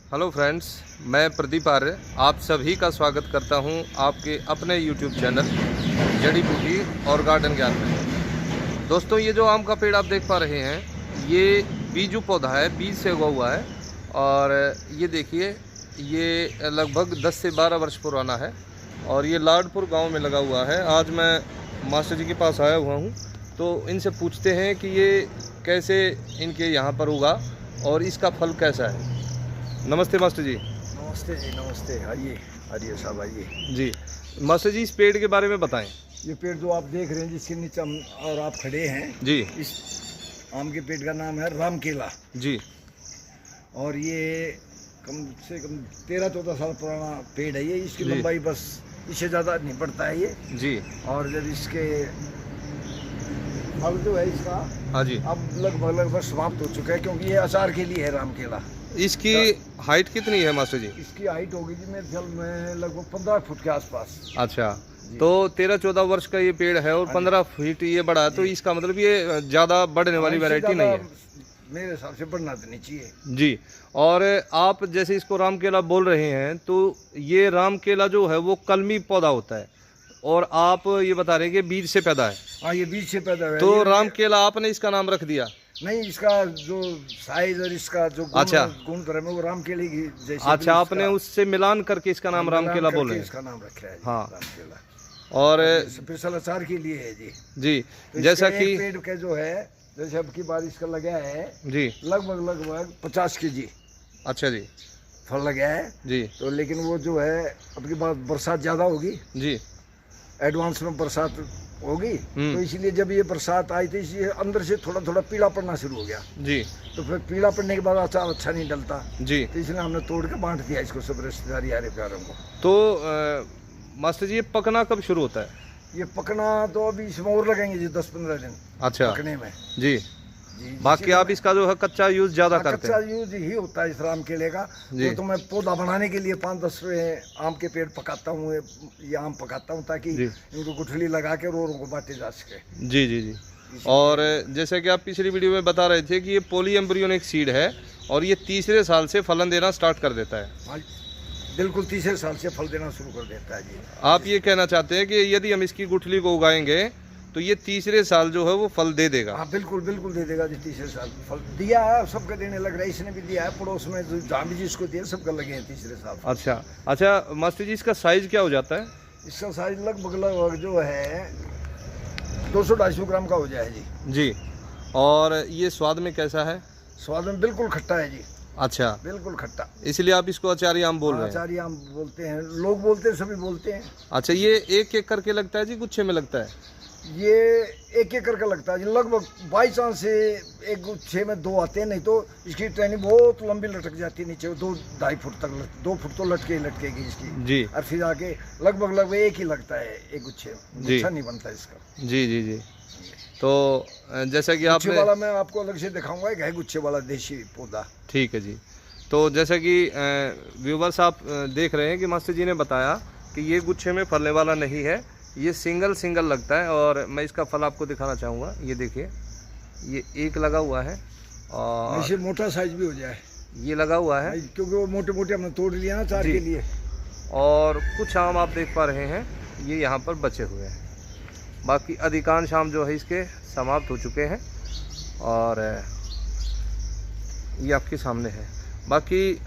Hello friends, मैं प्रदीप आर्य आप सभी का स्वागत करता हूं आपके अपने यूट्यूब चैनल जड़ी बूटी और गार्डन ज्ञान में। दोस्तों, ये जो आम का पेड़ आप देख पा रहे हैं, ये बीजू पौधा है, बीज से उगा हुआ है। और ये देखिए, ये लगभग 10 से 12 वर्ष पुराना है और ये लाडपुर गांव में लगा हुआ है। आज मैं मास्टर जी के पास आया हुआ हूँ, तो इनसे पूछते हैं कि ये कैसे इनके यहाँ पर उगा और इसका फल कैसा है। नमस्ते मास्टर जी। नमस्ते जी, नमस्ते। आइए आइए साहब, आइए जी मास्टर जी, इस पेड़ के बारे में बताएं। ये पेड़ जो आप देख रहे हैं, जिसके नीचे हम और आप खड़े हैं जी, इस आम के पेड़ का नाम है राम केला। जी, और ये कम से कम 13-14 साल पुराना पेड़ है। ये इसकी जी। लंबाई बस इससे ज़्यादा नहीं बढ़ता है ये। जी, और जब इसके फल जो है इसका हाँ जी। अब लगभग समाप्त हो चुका है, क्योंकि ये अचार के लिए है राम केला। इसकी हाइट कितनी है मास्टर जी? इसकी हाइट होगी जी मेरे ख्याल में लगभग 15 फुट के आसपास। अच्छा, तो 13-14 वर्ष का ये पेड़ है और 15 फीट ये बड़ा है, तो इसका मतलब ये ज़्यादा बढ़ने वाली वैरायटी नहीं है। मेरे हिसाब से बढ़ना तो नहीं चाहिए जी। और आप जैसे इसको राम केला बोल रहे हैं, तो ये राम केला जो है वो कलमी पौधा होता है और आप ये बता रहे हैं कि बीज से पैदा है। हाँ, ये बीज से पैदा हुआ है। तो राम केला आपने इसका नाम रख दिया? नहीं, इसका जो साइज और इसका जो गुण धर्म है वो राम केले की जैसे। अच्छा, आपने उससे मिलान करके इसका नाम राम केला बोल रहे हैं। इसका नाम रखा है हाँ। राम केला। और स्पेशल अचार के लिए है जी। जी, तो जैसा इसका कि एक पेड़ के जो है, जैसे अब की बार इसका लगा है जी, लगभग 50 केजी अच्छा जी, फल लगा है जी, तो। लेकिन वो जो है अब की बार बरसात ज्यादा होगी, जी, एडवांस में बरसात होगी, तो इसलिए जब ये बरसात आई थी, इसलिए अंदर से थोड़ा थोड़ा पीला पड़ना शुरू हो गया। जी, तो फिर पीला पड़ने के बाद अचार अच्छा नहीं डलता, जी। तो इसलिए हमने तोड़ के बांट दिया इसको सब रिश्तेदारी यारे प्यारों को। तो मास्टर जी, ये पकना कब शुरू होता है? ये पकना तो अभी इसमें और लगेंगे जी 10-15 दिन अच्छा, पकने में जी। जी। बाकी आप इसका जो है कच्चा यूज ज्यादा करते कच्चा हैं? यूज ही होता है इस राम केले का। जी। तो मैं पौधा बनाने के लिए 5-10 आम के पेड़ पकाता हूँ, ये आम पकाता हूँ, ताकि इनको गुठली लगा के रोरों को बांटे जा सके। जी, जी, जी। और जैसे कि आप पिछली वीडियो में बता रहे थे कि ये पॉली एम्ब्रियोनिक सीड है और ये तीसरे साल से फलन देना स्टार्ट कर देता है। हाँ, बिल्कुल तीसरे साल से फल देना शुरू कर देता है जी। आप ये कहना चाहते हैं कि यदि हम इसकी गुठली को उगाएंगे तो ये तीसरे साल जो है वो फल दे देगा? हाँ, बिल्कुल बिल्कुल दे देगा जी। तीसरे साल फल दिया है, सबका देने लग रहा है। इसने भी दिया है, पड़ोस में जहाँ भी जिसको दिया सबका लगे हैं तीसरे साल। अच्छा, अच्छा मास्टर जी, इसका साइज क्या हो जाता है? इसका साइज लगभग जो है 200-250 ग्राम का हो जाए जी। जी। और ये स्वाद में कैसा है? स्वाद में बिल्कुल खट्टा है जी। अच्छा, बिल्कुल खट्टा। इसलिए आप इसको अचारी आम बोल रहे हैं? अचारी आम बोलते हैं लोग, बोलते हैं, सभी बोलते हैं। अच्छा, ये एक एक करके लगता है जी, गुच्छे में लगता है? ये एक एक करके लगता है जी। लगभग बाई चांस से एक गुच्छे में 2 आते हैं, नहीं तो इसकी टहनी बहुत लंबी लटक जाती है नीचे, 2-2.5 फुट तक 2 फुट तो लटकेगी इसकी जी। और फिर आके लगभग एक ही लगता है एक गुच्छे, अच्छा नहीं बनता इसका। जी, जी, जी। तो जैसा कि आपने गुच्छे वाला मैं आपको अलग से दिखाऊंगा, एक है गुच्छे वाला देसी पौधा। ठीक है जी। तो जैसा कि व्यूवर्स आप देख रहे हैं कि मास्टर जी ने बताया कि ये गुच्छे में फलने वाला नहीं है, ये सिंगल लगता है। और मैं इसका फल आपको दिखाना चाहूँगा। ये देखिए, ये एक लगा हुआ है और ऐसे मोटा साइज भी हो जाए, ये लगा हुआ है, क्योंकि वो मोटे हमने तोड़ लिया ना चार के लिए। और कुछ आम आप देख पा रहे हैं ये यहाँ पर बचे हुए हैं। बाकी अधिकांश आम जो है इसके समाप्त हो चुके हैं और ये आपके सामने है। बाकी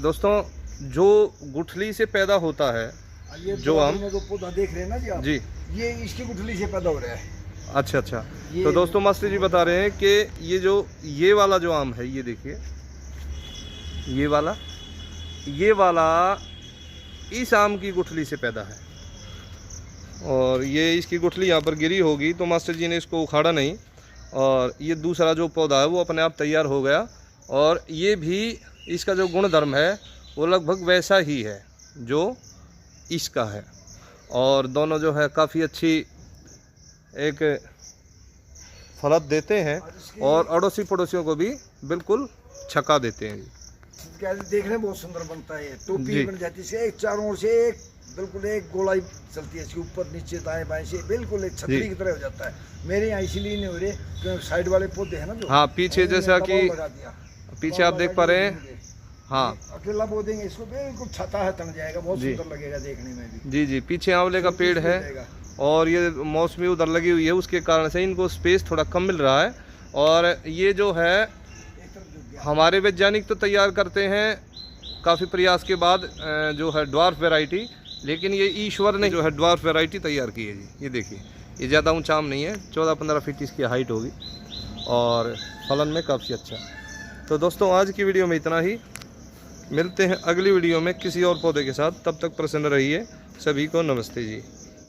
दोस्तों, जो गुठली से पैदा होता है, ये जो आम जो पौधा देख रहे हैं ना जी आप, जी, ये इसकी गुठली से पैदा हो रहा है। अच्छा, अच्छा। तो दोस्तों, मास्टर जी बता रहे हैं कि ये वाला जो आम है, ये देखिए, ये वाला इस आम की गुठली से पैदा है और ये इसकी गुठली यहाँ पर गिरी होगी, तो मास्टर जी ने इसको उखाड़ा नहीं और ये दूसरा जो पौधा है वो अपने आप तैयार हो गया। और ये भी इसका जो गुणधर्म है वो लगभग वैसा ही है जो इसका है, और दोनों जो है काफ़ी अच्छी एक फलत देते हैं और अड़ोसी पड़ोसियों को भी बिल्कुल छका देते हैं। देखने में बहुत सुंदर बनता है, टोपी बन जाती है, एक चारों ओर से एक बिल्कुल एक गोलाई चलती है इसके ऊपर नीचे दाएं बाएं से, बिल्कुल एक छतरी की तरह हो जाता है। मेरे यहाँ इसीलिए नहीं हो रहे क्योंकि साइड वाले पौधे हैं ना जो, हाँ, पीछे जैसा कि पीछे आप देख पा रहे हैं हाँ अकेला बो देंगे इसको, बिल्कुल छता है तन जाएगा, बहुत जी। सुंदर लगेगा देखने में भी। जी जी, पीछे आंवले का पेड़ है और ये मौसमी उधर लगी हुई है, उसके कारण से इनको स्पेस थोड़ा कम मिल रहा है। और ये जो है हमारे वैज्ञानिक तो तैयार करते हैं काफ़ी प्रयास के बाद जो है ड्वार्फ वैरायटी, लेकिन ये ईश्वर ने जो है ड्वार्फ वैरायटी तैयार की है जी। ये देखिए, ये ज़्यादा ऊंचा आम नहीं है, 14-15 फीट इसकी हाइट होगी और फलन में काफ़ी अच्छा। तो दोस्तों आज की वीडियो में इतना ही, मिलते हैं अगली वीडियो में किसी और पौधे के साथ, तब तक प्रसन्न रहिए। सभी को नमस्ते जी।